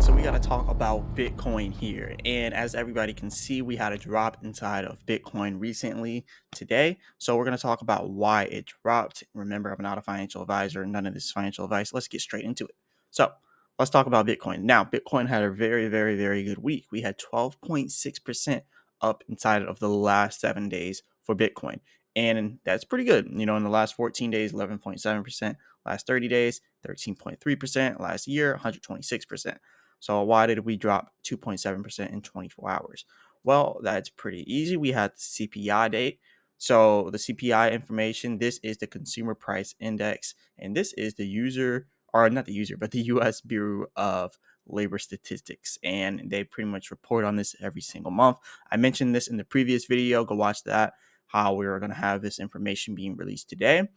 right, so we got to talk about Bitcoin here. And as everybody can see, we had a drop inside of Bitcoin recently today. So we're going to talk about why it dropped. Remember, I'm not a financial advisor, none of this is financial advice. Let's get straight into it. So let's talk about Bitcoin. Now, Bitcoin had a very, very, very good week. We had 12.6% up inside of the last 7 days for Bitcoin. And that's pretty good. In the last 14 days, 11.7%. Last 30 days, 13.3%. Last year, 126%. So why did we drop 2.7% in 24 hours? Well, that's pretty easy. We had the CPI date. So the CPI information, this is the Consumer Price Index, and this is the user, or not the user, but the U.S. Bureau of Labor Statistics, and they pretty much report on this every single month. I mentioned this in the previous video. Go watch that, how we are going to have this information being released today.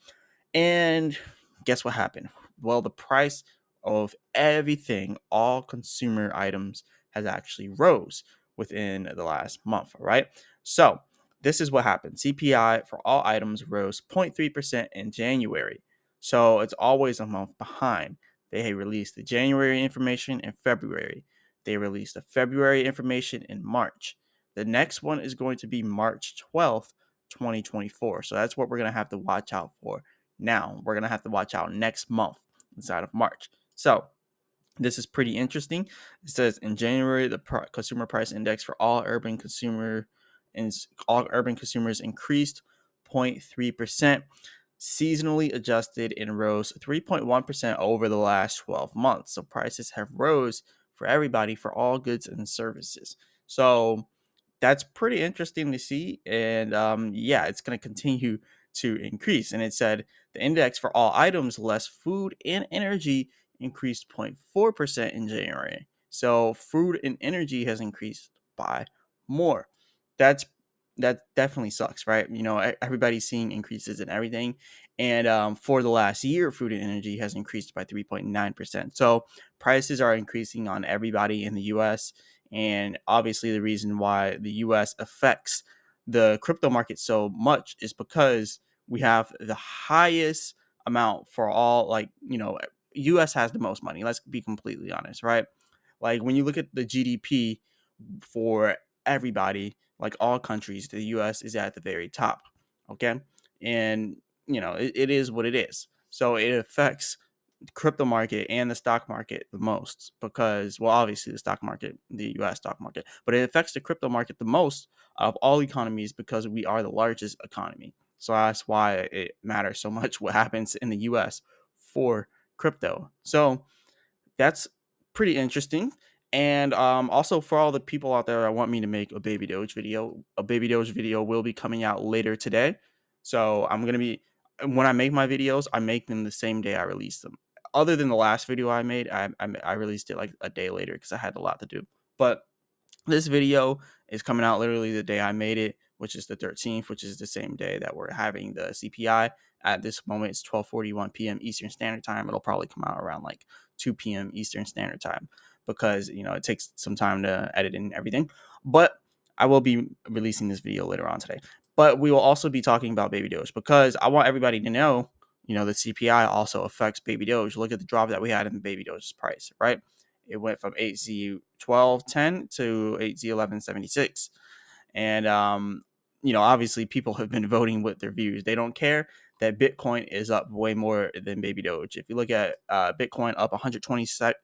And guess what happened? Well, the price of everything, all consumer items, has actually rose within the last month, all right? So this is what happened. CPI for all items rose 0.3% in January. So it's always a month behind. They released the January information in February. They released the February information in March. The next one is going to be March 12th, 2024. So that's what we're going to have to watch out for. Now, we're going to have to watch out next month inside of March. So, this is pretty interesting. It says in January, the consumer price index for all urban consumers increased 0.3%, seasonally adjusted, and rose 3.1% over the last 12 months. So prices have rose for everybody for all goods and services. So that's pretty interesting to see. And yeah, it's going to continue to increase. And it said the index for all items less food and energy increased 0.4% in January. So food and energy has increased by more. That's that definitely sucks, right? Everybody's seeing increases in everything. And for the last year, food and energy has increased by 3.9%. So prices are increasing on everybody in the US. And obviously, the reason why the US affects the crypto market so much is because we have the highest amount for all, US has the most money. Let's be completely honest, right? Like when you look at the GDP for everybody, like all countries, the US is at the very top. Okay. And, it is what it is. So it affects the crypto market and the stock market the most because, well, obviously the stock market, the US stock market, but it affects the crypto market the most of all economies because we are the largest economy. So that's why it matters so much what happens in the US for crypto. So that's pretty interesting. And also for all the people out there that want me to make a Baby Doge video will be coming out later today. So when I make my videos, I make them the same day I release them. Other than the last video I made, I released it like a day later because I had a lot to do. But this video is coming out literally the day I made it, which is the 13th, which is the same day that we're having the CPI. At this moment, it's 12:41 p.m. Eastern Standard Time. It'll probably come out around like 2 p.m. Eastern Standard Time because, it takes some time to edit and everything. But I will be releasing this video later on today. But we will also be talking about Baby Doge because I want everybody to know, the CPI also affects Baby Doge. Look at the drop that we had in the Baby Doge's price, right? It went from 8Z1210 to 8Z1176. And, obviously people have been voting with their views. They don't care that Bitcoin is up way more than Baby Doge. If you look at Bitcoin up 126%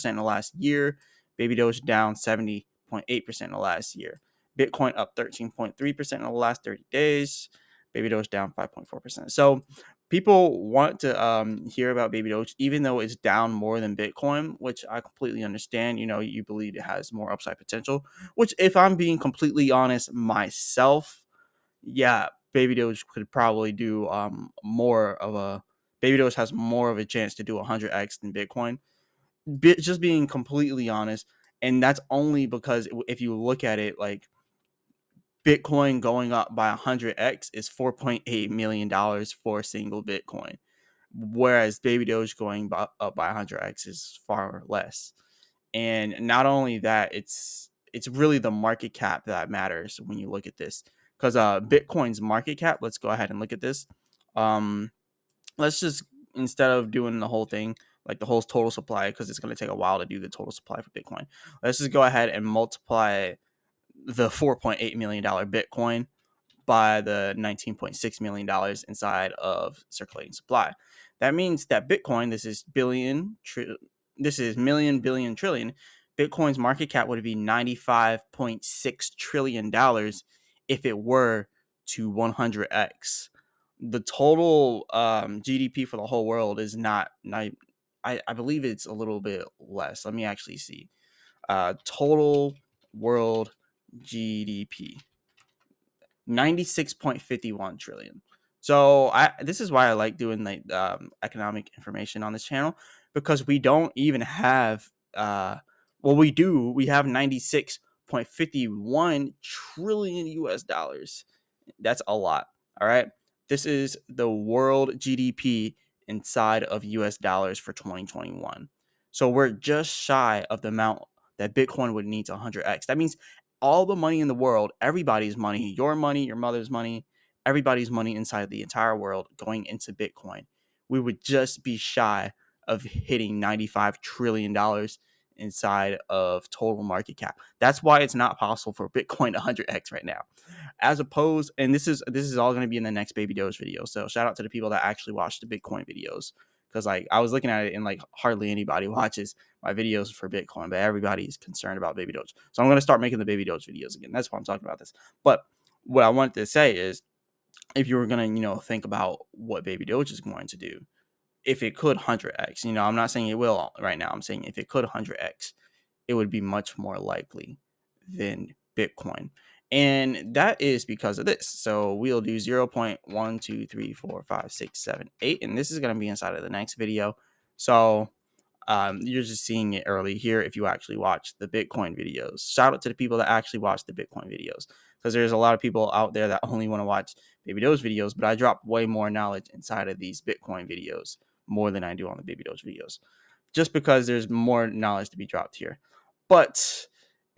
in the last year, Baby Doge down 70.8% in the last year. Bitcoin up 13.3% in the last 30 days. Baby Doge down 5.4%. So people want to hear about Baby Doge, even though it's down more than Bitcoin, which I completely understand. You believe it has more upside potential, which, if I'm being completely honest myself, yeah, Baby Doge could probably do more of a. Baby Doge has more of a chance to do 100x than Bitcoin. Just being completely honest, and that's only because if you look at it, like Bitcoin going up by 100x is $4.8 million for a single Bitcoin, whereas Baby Doge going up by 100x is far less. And not only that, it's really the market cap that matters when you look at this, because Bitcoin's market cap. Let's go ahead and look at this. Let's just, instead of doing the whole thing, like the whole total supply, because it's going to take a while to do the total supply for Bitcoin. Let's just go ahead and multiply the $4.8 million Bitcoin by the $19.6 million inside of circulating supply. That means that Bitcoin, this is million, billion, trillion. Bitcoin's market cap would be $95.6 trillion if it were to 100x. The total GDP for the whole world is not I believe it's a little bit less. Let me actually see. Total world GDP. 96.51 trillion. So this is why I like doing like economic information on this channel, because we don't even have we do. We have 96.51 trillion US dollars. That's a lot. All right. This is the world GDP inside of US dollars for 2021. So we're just shy of the amount that Bitcoin would need to 100x. That means all the money in the world, everybody's money, your mother's money, everybody's money inside the entire world going into Bitcoin, we would just be shy of hitting $95 trillion inside of total market cap. That's why it's not possible for Bitcoin to 100x right now. As opposed, and this is all going to be in the next Baby Doge video. So shout out to the people that actually watch the Bitcoin videos, because like I was looking at it and like hardly anybody watches my videos for Bitcoin, but everybody's concerned about Baby Doge. So I'm going to start making the Baby Doge videos again. That's why I'm talking about this. But what I wanted to say is, if you were going to, think about what Baby Doge is going to do, if it could 100x, I'm not saying it will right now. I'm saying if it could 100x, it would be much more likely than Bitcoin. And that is because of this. So we'll do 0.1, 2, 3, 4, 5, 6, 7, 8. And this is going to be inside of the next video. So you're just seeing it early here if you actually watch the Bitcoin videos. Shout out to the people that actually watch the Bitcoin videos, because there's a lot of people out there that only want to watch Baby Doge videos, but I drop way more knowledge inside of these Bitcoin videos more than I do on the Baby Doge videos, just because there's more knowledge to be dropped here. But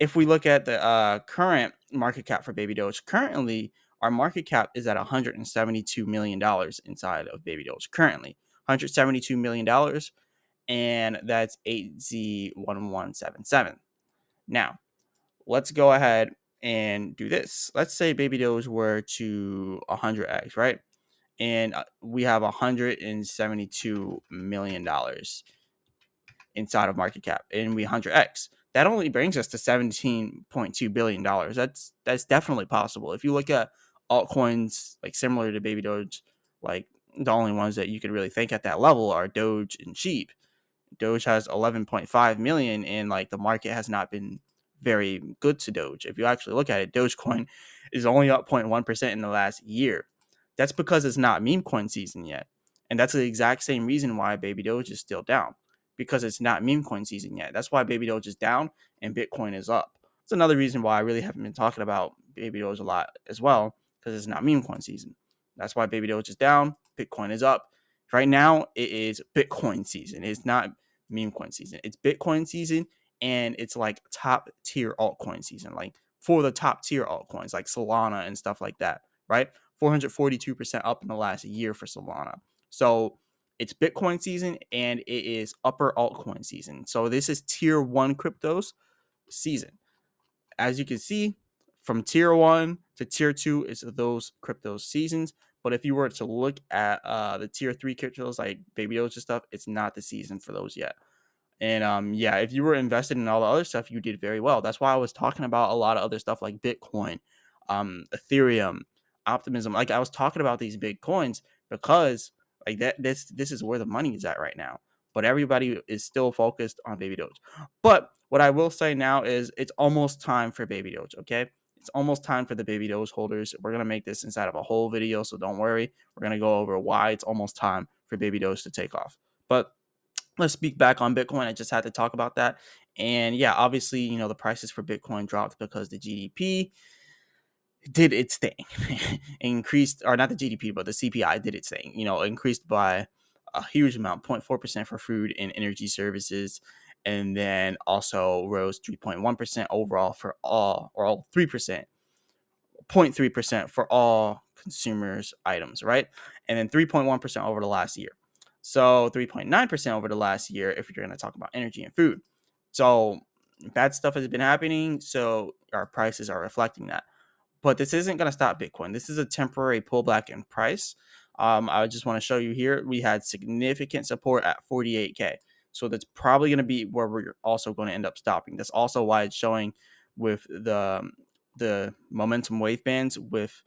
if we look at the current market cap for Baby Doge, currently our market cap is at $172 million inside of Baby Doge. Currently, $172 million, and that's 8Z1177. Now, let's go ahead and do this. Let's say Baby Doge were to 100x, right? And we have $172 million inside of market cap, and we 100x. That only brings us to $17.2 billion. That's definitely possible. If you look at altcoins like similar to Baby Doge, like the only ones that you can really think at that level are Doge and Sheep. Doge has 11.5 million, and like the market has not been very good to Doge. If you actually look at it, Dogecoin is only up 0.1% in the last year. That's because it's not meme coin season yet. And that's the exact same reason why Baby Doge is still down, because it's not meme coin season yet. That's why Baby Doge is down and Bitcoin is up. It's another reason why I really haven't been talking about Baby Doge a lot as well, because it's not meme coin season. That's why Baby Doge is down, Bitcoin is up. Right now, it is Bitcoin season. It's not meme coin season. It's Bitcoin season, and it's like top tier altcoin season, like for the top tier altcoins like Solana and stuff like that, right? 442% up in the last year for Solana. So it's Bitcoin season, and it is upper altcoin season. So this is tier 1 cryptos season. As you can see, from tier 1 to tier 2 is those crypto seasons. But if you were to look at the tier 3 cryptos like Baby Doge and stuff, it's not the season for those yet. And if you were invested in all the other stuff, you did very well. That's why I was talking about a lot of other stuff like Bitcoin, Ethereum, Optimism. Like I was talking about these big coins because like this is where the money is at right now. But everybody is still focused on Baby Doge. But what I will say now is it's almost time for Baby Doge, okay? It's almost time for the Baby Doge holders. We're going to make this inside of a whole video, so don't worry. We're going to go over why it's almost time for Baby Doge to take off. But let's speak back on Bitcoin. I just had to talk about that. And yeah, obviously, the prices for Bitcoin dropped because the GDP did its thing. Increased, or not the GDP, but the CPI did its thing, increased by a huge amount, 0.4% for food and energy services. And then also rose 3.1% overall for all, or all 3%, 0.3% for all consumers items, right? And then 3.1% over the last year. So 3.9% over the last year if you're going to talk about energy and food. So bad stuff has been happening. So our prices are reflecting that. But this isn't going to stop Bitcoin. This is a temporary pullback in price. I just want to show you here. We had significant support at 48K. So that's probably going to be where we're also going to end up stopping. That's also why it's showing with the momentum wave bands with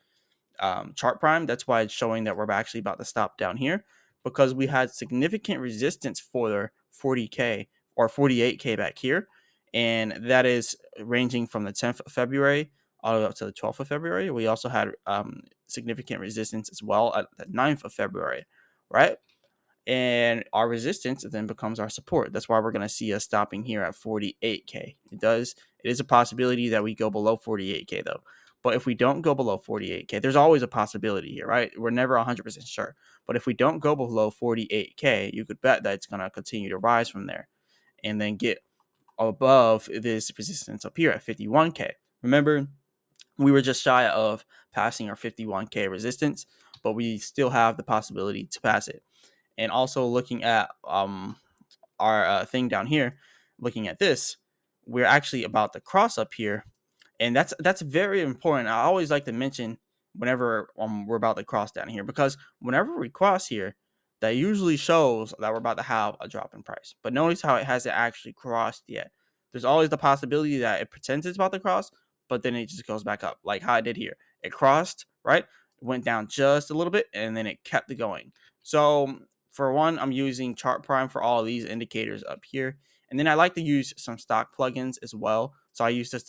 chart prime. That's why it's showing that we're actually about to stop down here, because we had significant resistance for 40K or 48K back here. And that is ranging from the 10th of February all the way up to the 12th of February. We also had significant resistance as well at the 9th of February, right? And our resistance then becomes our support. That's why we're going to see us stopping here at 48K. It is a possibility that we go below 48K though. But if we don't go below 48K, there's always a possibility here, right? We're never 100% sure. But if we don't go below 48K, you could bet that it's going to continue to rise from there and then get above this resistance up here at 51K. Remember, we were just shy of passing our 51K resistance, but we still have the possibility to pass it. And also looking at our thing down here, looking at this, we're actually about to cross up here, and that's very important. I always like to mention whenever we're about to cross down here, because whenever we cross here, that usually shows that we're about to have a drop in price. But notice how it hasn't actually crossed yet. There's always the possibility that it pretends it's about to cross, but then it just goes back up, like how I did here. It crossed, right? Went down just a little bit, and then it kept it going. So for one, I'm using Chart Prime for all of these indicators up here. And then I like to use some stock plugins as well. So I use the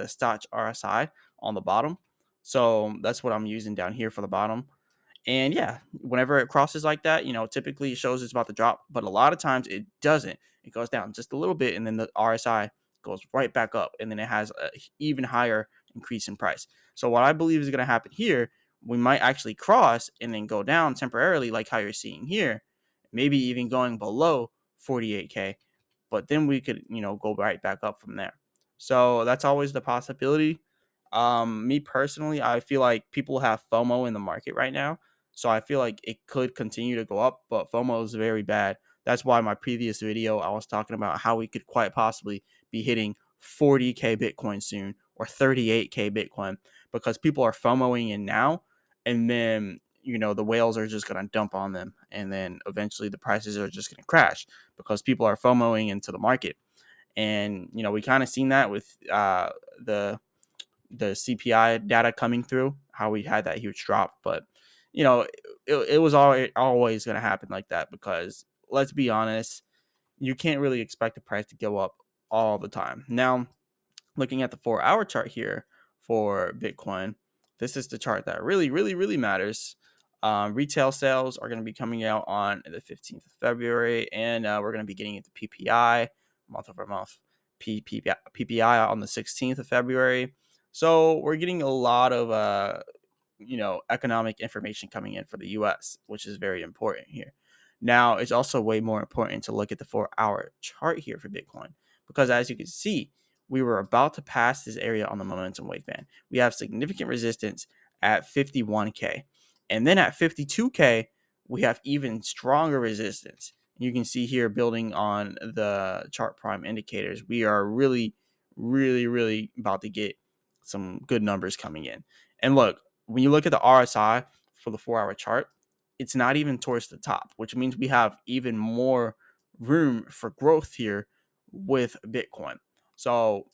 Stoch RSI on the bottom. So that's what I'm using down here for the bottom. And yeah, whenever it crosses like that, typically it shows it's about to drop, but a lot of times it doesn't. It goes down just a little bit, and then the RSI goes right back up, and then it has an even higher increase in price. So what I believe is going to happen here, we might actually cross and then go down temporarily, like how you're seeing here, maybe even going below 48K, but then we could, go right back up from there. So that's always the possibility. Me personally, I feel like people have FOMO in the market right now. So I feel like it could continue to go up, but FOMO is very bad. That's why my previous video, I was talking about how we could quite possibly be hitting 40K Bitcoin soon or 38K Bitcoin, because people are FOMOing in now. And then, the whales are just going to dump on them. And then eventually the prices are just going to crash because people are FOMOing into the market. And, we kind of seen that with the CPI data coming through, how we had that huge drop. But it was always going to happen like that, because let's be honest, you can't really expect the price to go up all the time. Now, looking at the 4-hour chart here for Bitcoin, this is the chart that really, really, really matters. Retail sales are going to be coming out on the 15th of February, and we're going to be getting into PPI, month over month, PPI on the 16th of February. So we're getting a lot of economic information coming in for the US, which is very important here. Now, it's also way more important to look at the 4-hour chart here for Bitcoin, because as you can see, we were about to pass this area on the momentum wave band. We have significant resistance at 51K. And then at 52K, we have even stronger resistance. You can see here, building on the chart prime indicators, we are really, really, really about to get some good numbers coming in. And look, when you look at the RSI for the 4-hour chart, it's not even towards the top, which means we have even more room for growth here with Bitcoin. So,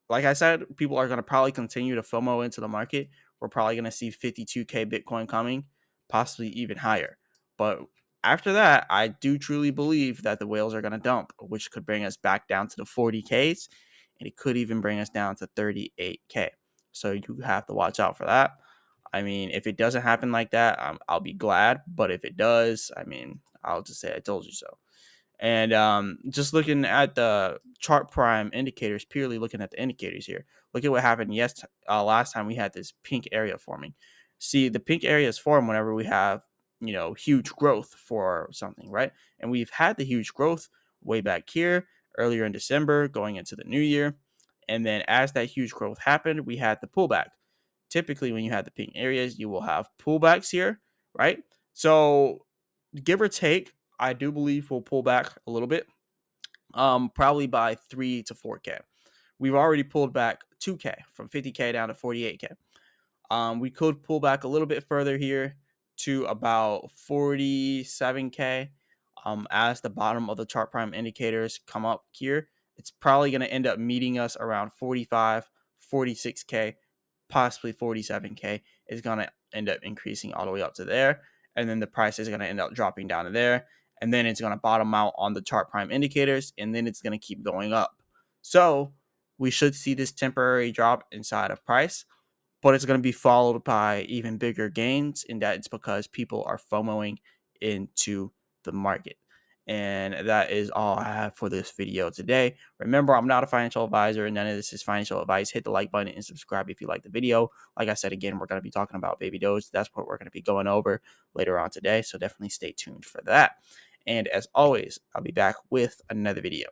like I said, people are going to probably continue to FOMO into the market. We're probably going to see 52K Bitcoin coming, possibly even higher. But after that, I do truly believe that the whales are going to dump, which could bring us back down to the 40Ks, and it could even bring us down to 38K. So you have to watch out for that. I mean, if it doesn't happen like that, I'll be glad. But if it does, I mean, I'll just say I told you so. And just looking at the chart prime indicators, purely looking at the indicators here, look at what happened last time we had this pink area forming. See, the pink area is formed whenever we have, huge growth for something, right? And we've had the huge growth way back here earlier in December going into the new year. And then as that huge growth happened, we had the pullback. Typically, when you have the pink areas, you will have pullbacks here, right? So give or take, I do believe we'll pull back a little bit, probably by 3 to 4K. We've already pulled back 2K from 50K down to 48K. We could pull back a little bit further here to about 47K. As the bottom of the chart prime indicators come up here, it's probably going to end up meeting us around 45, 46K, possibly 47K is going to end up increasing all the way up to there. And then the price is going to end up dropping down to there. And then it's going to bottom out on the chart prime indicators. And then it's going to keep going up. So we should see this temporary drop inside of price, but it's going to be followed by even bigger gains. And that's because people are FOMOing into the market. And that is all I have for this video today. Remember, I'm not a financial advisor and none of this is financial advice. Hit the like button and subscribe if you like the video. Like I said, again, we're going to be talking about baby Doge. That's what we're going to be going over later on today. So definitely stay tuned for that. And as always, I'll be back with another video.